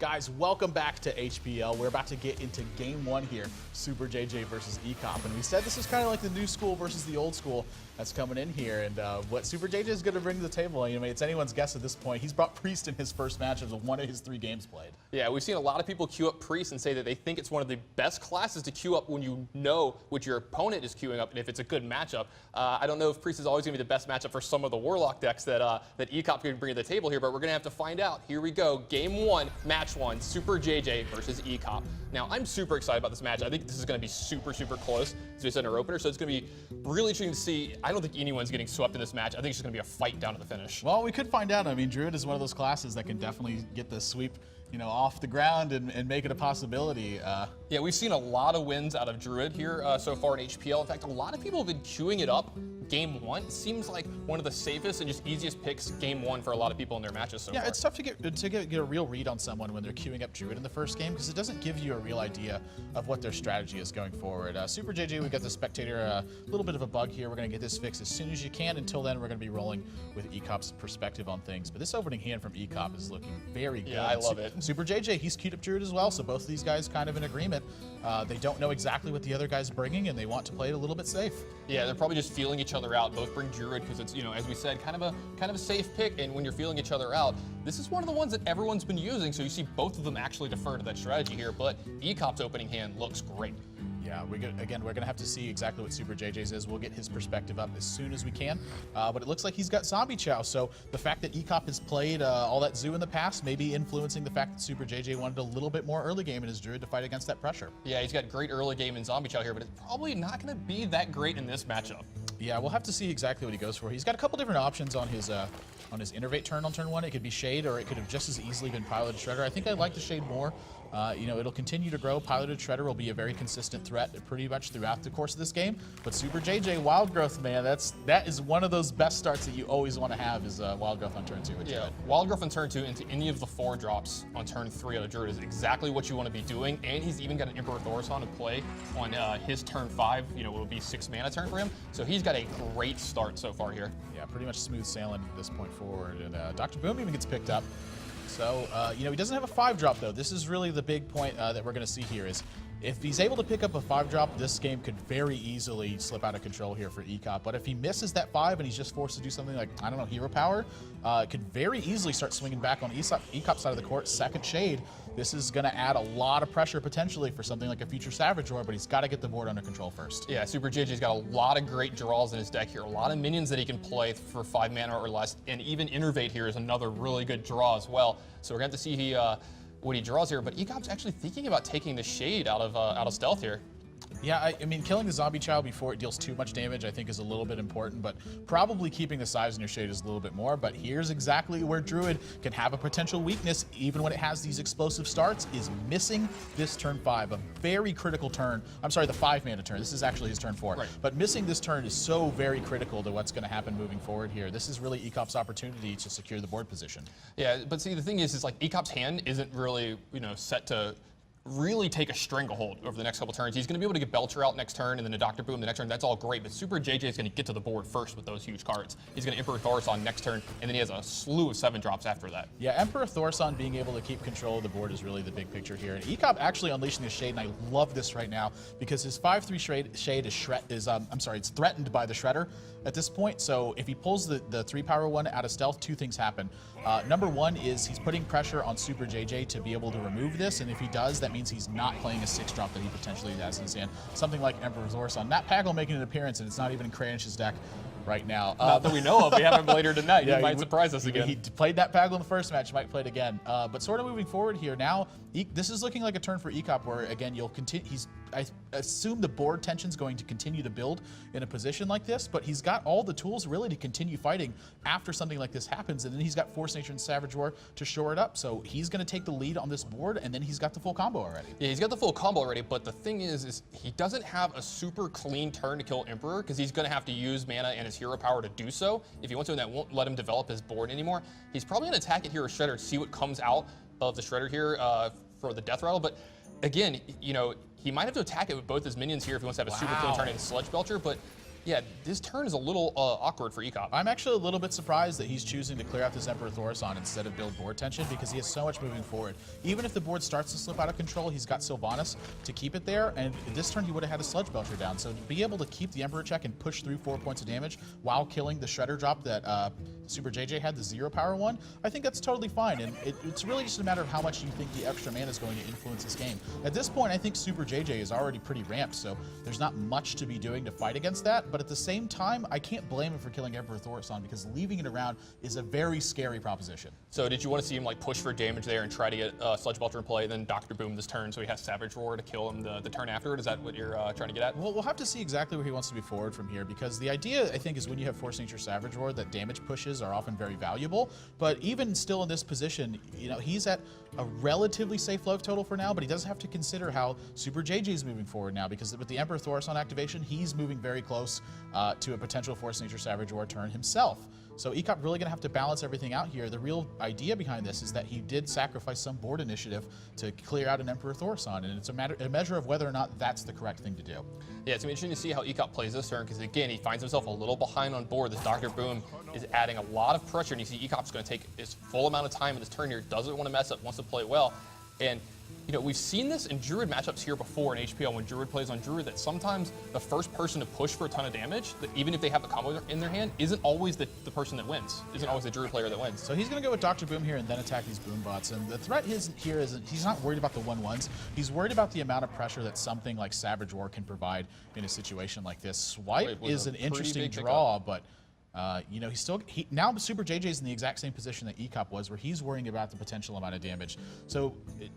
Guys, welcome back to HPL. We're about to get into game one here, superjj versus Ek0p. And we said this is kind of like the new school versus the old school that's coming in here. And what superjj is going to bring to the table, I mean, it's anyone's guess at this point. He's brought Priest in his first match of one of his 3 games played. Yeah, we've seen a lot of people queue up Priest and say that they think it's one of the best classes to queue up when you know what your opponent is queuing up and if it's a good matchup. I don't know if Priest is always going to be the best matchup for some of the Warlock decks that Ek0p can bring to the table here, but we're going to have to find out. Here we go. Game 1, match 1, superjj versus Ek0p. Now, I'm super excited about this match. I think this is going to be super, super close, as we said in our opener, so it's going to be really interesting to see. I don't think anyone's getting swept in this match. I think it's just going to be a fight down to the finish. Well, we could find out. I mean, Druid is one of those classes that can definitely get the sweep, you know, off the ground and make it a possibility. Yeah, we've seen a lot of wins out of Druid here so far in HPL. In fact, a lot of people have been queuing it up game 1. It seems like one of the safest and just easiest picks game 1 for a lot of people in their matches so far. Yeah, it's tough to get a real read on someone when they're queuing up Druid in the first game because it doesn't give you a real idea of what their strategy is going forward. superjj, we got the Spectator, a little bit of a bug here. We're going to get this fixed as soon as you can. Until then, we're going to be rolling with Ek0p's perspective on things. But this opening hand from Ek0p is looking very good. Yeah, I love it. superjj, he's queued up Druid as well, so both of these guys kind of in agreement. They don't know exactly what the other guy's bringing, and they want to play it a little bit safe. Yeah, they're probably just feeling each other out. Both bring Druid because it's, you know, as we said, kind of a safe pick. And when you're feeling each other out, this is one of the ones that everyone's been using. So you see both of them actually defer to that strategy here. But Ek0p's opening hand looks great. Yeah, we're going to have to see exactly what superjj's is. We'll get his perspective up as soon as we can. But it looks like he's got Zombie Chow. So the fact that Ek0p has played all that Zoo in the past may be influencing the fact that superjj wanted a little bit more early game in his Druid to fight against that pressure. Yeah, he's got great early game in Zombie Chow here, but it's probably not going to be that great in this matchup. Yeah, we'll have to see exactly what he goes for. He's got a couple different options on his Innervate turn on turn 1. It could be Shade, or it could have just as easily been Piloted Shredder. I think I like the Shade more. You know, it'll continue to grow. Piloted Shredder will be a very consistent threat pretty much throughout the course of this game. But superjj, Wild Growth, man, that is one of those best starts that you always want to have is Wild Growth on turn 2. Yeah, Wild Growth on turn 2 into any of the 4 drops on turn 3 of the Druid is exactly what you want to be doing. And he's even got an Emperor Thaurissan to play on his turn 5. You know, it will be 6 mana turn for him. So he's got a great start so far here. Yeah, pretty much smooth sailing at this point forward. And Dr. Boom even gets picked up. So, you know, he doesn't have a 5-drop, though. This is really the big point that we're going to see here is if he's able to pick up a 5-drop, this game could very easily slip out of control here for Ek0p. But if he misses that 5 and he's just forced to do something like, I don't know, Hero Power, it could very easily start swinging back on Ek0p's side of the court. Second Shade. This is going to add a lot of pressure potentially for something like a future Savage Roar, but he's got to get the board under control first. Yeah, superjj's got a lot of great draws in his deck here. A lot of minions that he can play for 5 mana or less, and even Innervate here is another really good draw as well. So we're going to have to see what he draws here, but Ek0p's actually thinking about taking the Shade out of stealth here. Yeah, I mean, killing the Zombie Chow before it deals too much damage I think is a little bit important, but probably keeping the size in your Shade is a little bit more. But here's exactly where Druid can have a potential weakness, even when it has these explosive starts, is missing this turn 5, a very critical turn. I'm sorry, the 5-mana turn. This is actually his turn 4. Right. But missing this turn is so very critical to what's going to happen moving forward here. This is really Ek0p's opportunity to secure the board position. Yeah, but see, the thing is like Ek0p's hand isn't really, you know, set to really take a stranglehold over the next couple turns. He's going to be able to get Belcher out next turn and then a Dr. Boom the next turn. That's all great, but superjj is going to get to the board first with those huge cards. He's going to Emperor Thaurissan next turn, and then he has a slew of 7-drops after that. Yeah, Emperor Thaurissan being able to keep control of the board is really the big picture here. And Ek0p actually unleashing his Shade, and I love this right now because his 5/3 Shade is it's threatened by the Shredder at this point. So if he pulls the 3-power one out of stealth, 2 things happen. Number 1 is he's putting pressure on superjj to be able to remove this, and if he does, that means he's not playing a 6-drop that he potentially has in his hand. Something like Emperor Thaurissan. Matt Pagel making an appearance, and it's not even in Kranish's deck right now. Not that we know of. We have him later tonight. Yeah, he might surprise us again. He played that Pagel in the first match. He might play it again. But sort of moving forward here now, this is looking like a turn for Ek0p where, again, you'll continue. I assume the board tension's going to continue to build in a position like this, but he's got all the tools really to continue fighting after something like this happens, and then he's got Force Nature and Savage Roar to shore it up. So he's going to take the lead on this board, and then he's got the full combo already. Yeah, he's got the full combo already, but the thing is he doesn't have a super clean turn to kill Emperor because he's going to have to use mana and his hero power to do so. If he wants to, and that won't let him develop his board anymore. He's probably going to attack it here with Shredder to see what comes out of the Shredder here for the Death Rattle, but again, you know, he might have to attack it with both his minions here if he wants to have a super clean turn in Sludge Belcher, but Yeah, this turn is a little awkward for Ek0p. I'm actually a little bit surprised that he's choosing to clear out this Emperor Thaurissan instead of build board tension, because he has so much moving forward. Even if the board starts to slip out of control, he's got Sylvanas to keep it there, and this turn he would have had a Sludge Belcher down. So to be able to keep the Emperor check and push through 4 points of damage while killing the Shredder drop that superjj had, the 0 power one, I think that's totally fine. And it's really just a matter of how much you think the extra mana is going to influence this game. At this point, I think superjj is already pretty ramped, so there's not much to be doing to fight against that. But at the same time, I can't blame him for killing Emperor Thaurissan, because leaving it around is a very scary proposition. So did you want to see him like push for damage there and try to get Sludge Belcher in play, then Dr. Boom this turn so he has Savage Roar to kill him the turn afterward? Is that what you're trying to get at? Well, we'll have to see exactly where he wants to be forward from here, because the idea, I think, is when you have Force Nature Savage Roar, that damage pushes are often very valuable. But even still in this position, you know, he's at a relatively safe life total for now, but he does have to consider how superjj is moving forward now, because with the Emperor Thaurissan activation, he's moving very close to a potential Force Nature Savage Roar turn himself. So Ek0p really going to have to balance everything out here. The real idea behind this is that he did sacrifice some board initiative to clear out an Emperor Thaurissan, and it's a measure of whether or not that's the correct thing to do. Yeah, it's going to be interesting to see how Ek0p plays this turn, because again, he finds himself a little behind on board. This Dr. Boom is adding a lot of pressure, and you see Ek0p's going to take his full amount of time in this turn here, doesn't want to mess up, wants to play well. And you know, we've seen this in Druid matchups here before in HPL when Druid plays on Druid, that sometimes the first person to push for a ton of damage, that even if they have the combo in their hand, isn't always the person that wins, isn't always the Druid player that wins. So he's going to go with Dr. Boom here and then attack these Boom bots. And the threat here isn't, he's not worried about the 1/1s. He's worried about the amount of pressure that something like Savage Roar can provide in a situation like this. Swipe is an interesting draw, but you know, now superjj is in the exact same position that Ek0p was, where he's worrying about the potential amount of damage. So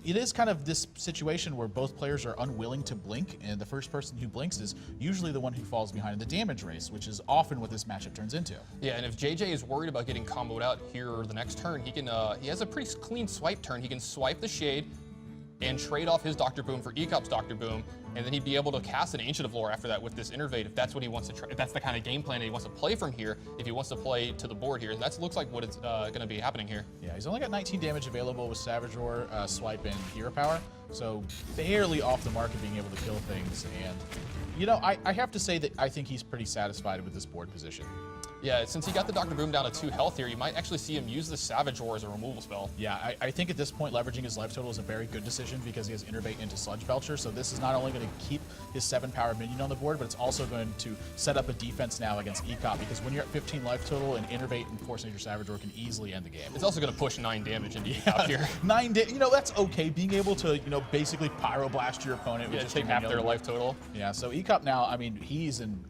it is kind of this situation where both players are unwilling to blink, and the first person who blinks is usually the one who falls behind in the damage race, which is often what this matchup turns into. Yeah, and if JJ is worried about getting comboed out here the next turn, he can he has a pretty clean swipe turn. He can swipe the Shade and trade off his Dr. Boom for Ek0p's Dr. Boom, and then he'd be able to cast an Ancient of Lore after that with this Innervate, if that's what he wants to try, if that's the kind of game plan that he wants to play from here, if he wants to play to the board here. That looks like what is going to be happening here. Yeah, he's only got 19 damage available with Savage Roar, Swipe, and Hero Power, so barely off the mark of being able to kill things. And, you know, I have to say that I think he's pretty satisfied with this board position. Yeah, since he got the Dr. Boom down to 2 health here, you might actually see him use the Savage Roar as a removal spell. Yeah, I think at this point leveraging his life total is a very good decision, because he has Innervate into Sludge Belcher, so this is not only going to keep his 7 power minion on the board, but it's also going to set up a defense now against Ek0p, because when you're at 15 life total, and Innervate and Force Nature Savage Roar can easily end the game. It's also going to push 9 damage into Ek0p here. 9 damage, you know, that's okay. Being able to, you know, basically Pyroblast your opponent with just take half their life total. Yeah, so Ek0p now, I mean, he's in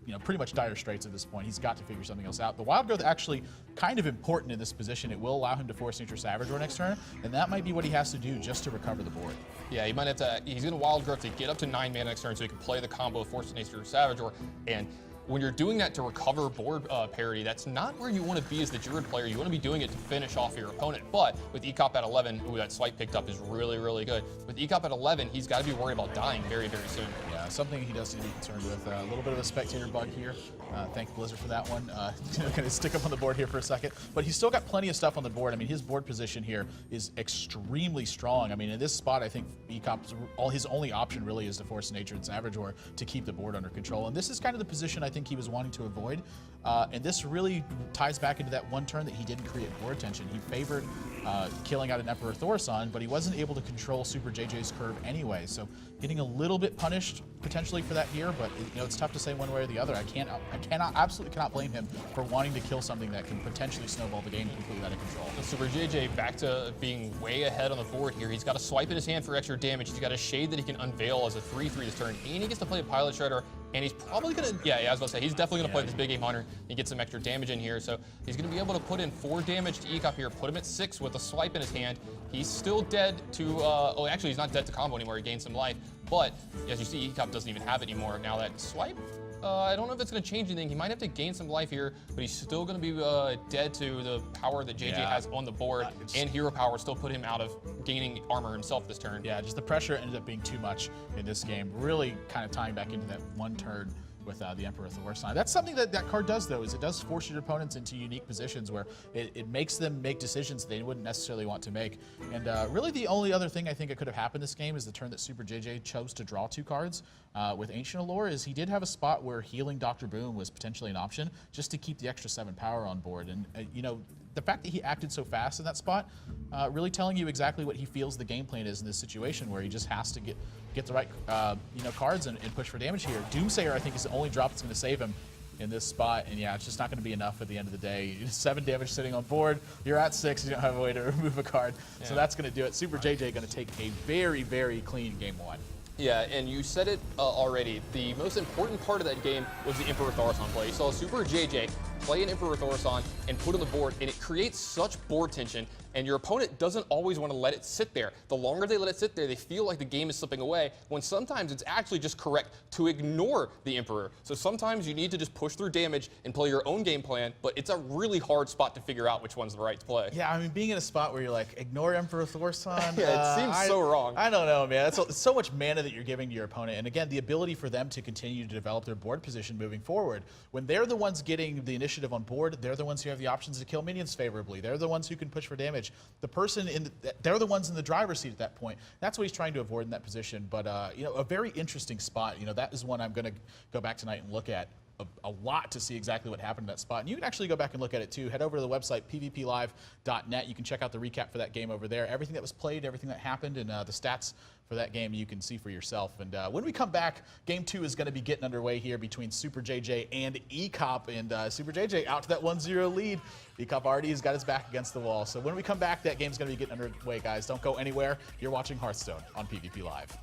you know, pretty much dire straits at this point. He's got to figure something else out. The Wild Growth actually kind of important in this position. It will allow him to Force Nature Savage Roar next turn, and that might be what he has to do just to recover the board. Yeah, he might have to, he's going to Wild Growth to get up to 9 mana next turn so he can play the combo of Force Nature Savage Roar, and when you're doing that to recover board parity, that's not where you want to be as the Druid player. You want to be doing it to finish off your opponent. But with Ek0p at 11, ooh, that swipe picked up is really, really good. With Ek0p at 11, he's got to be worried about dying very, very soon. Yeah, something he does need to be concerned with. A little bit of a spectator bug here. Thank Blizzard for that one. Going to stick up on the board here for a second. But he's still got plenty of stuff on the board. I mean, his board position here is extremely strong. I mean, in this spot, I think Ek0p's his only option really is to Force Nature and Savage Roar to keep the board under control. And this is kind of the position I think he was wanting to avoid. And this really ties back into that one turn that he didn't create board tension. He favored killing out an Emperor Thaurissan, but he wasn't able to control superjj's curve anyway. So getting a little bit punished potentially for that here, but you know, it's tough to say one way or the other. I absolutely cannot blame him for wanting to kill something that can potentially snowball the game completely out of control. So superjj back to being way ahead on the board here. He's got a swipe in his hand for extra damage. He's got a Shade that he can unveil as a 3/3 this turn, and he gets to play a Pilot Shredder. And he's probably going to, yeah, I was about to say, he's definitely going to play this Big Game Hunter and get some extra damage in here. So he's going to be able to put in 4 damage to Ek0p here, put him at 6 with a swipe in his hand. He's still dead to, oh, actually, he's not dead to combo anymore. He gained some life. But as you see, Ek0p doesn't even have it anymore. Now that swipe, I don't know if that's going to change anything. He might have to gain some life here, but he's still going to be dead to the power that JJ has on the board, and hero power still put him out of gaining armor himself this turn. Yeah, just the pressure ended up being too much in this game, really kind of tying back into that one turn with the Emperor Thor sign. That's something that that card does, though, is it does force your opponents into unique positions where it makes them make decisions they wouldn't necessarily want to make. And really the only other thing I think that could have happened this game is the turn that superjj chose to draw 2 cards with Ancient Allure is he did have a spot where healing Dr. Boom was potentially an option just to keep the extra 7 power on board. And, you know, the fact that he acted so fast in that spot, really telling you exactly what he feels the game plan is in this situation where he just has to get the right you know, cards and push for damage here. Doomsayer, I think, is the only drop that's going to save him in this spot, and yeah, it's just not going to be enough at the end of the day. 7 damage sitting on board, you're at 6, you don't have a way to remove a card, so that's going to do it. superjj going to take a very, very clean game 1. Yeah, and you said it already. The most important part of that game was the Emperor Thaurissan play. You saw superjj play an Emperor Thaurissan and put on the board, and it creates such board tension, and your opponent doesn't always want to let it sit there. The longer they let it sit there, they feel like the game is slipping away, when sometimes it's actually just correct to ignore the Emperor. So sometimes you need to just push through damage and play your own game plan, but it's a really hard spot to figure out which one's the right to play. Yeah, I mean, being in a spot where you're like, ignore Emperor Thaurissan. Yeah, it seems so wrong. I don't know, man. It's so much mana that you're giving to your opponent. And again, the ability for them to continue to develop their board position moving forward. When they're the ones getting the initiative on board, they're the ones who have the options to kill minions favorably. They're the ones who can push for damage. The person they're the ones in the driver's seat at that point. That's what he's trying to avoid in that position. But you know, a very interesting spot. You know, that is one I'm going to go back tonight and look at a lot to see exactly what happened in that spot. And you can actually go back and look at it too. Head over to the website, pvplive.net. You can check out the recap for that game over there. Everything that was played, everything that happened, and the stats for that game you can see for yourself. And when we come back, game 2 is going to be getting underway here between superjj and Ek0p. And superjj out to that 1-0 lead. Ek0p already has got his back against the wall. So when we come back, that game's going to be getting underway, guys. Don't go anywhere. You're watching Hearthstone on PvP Live.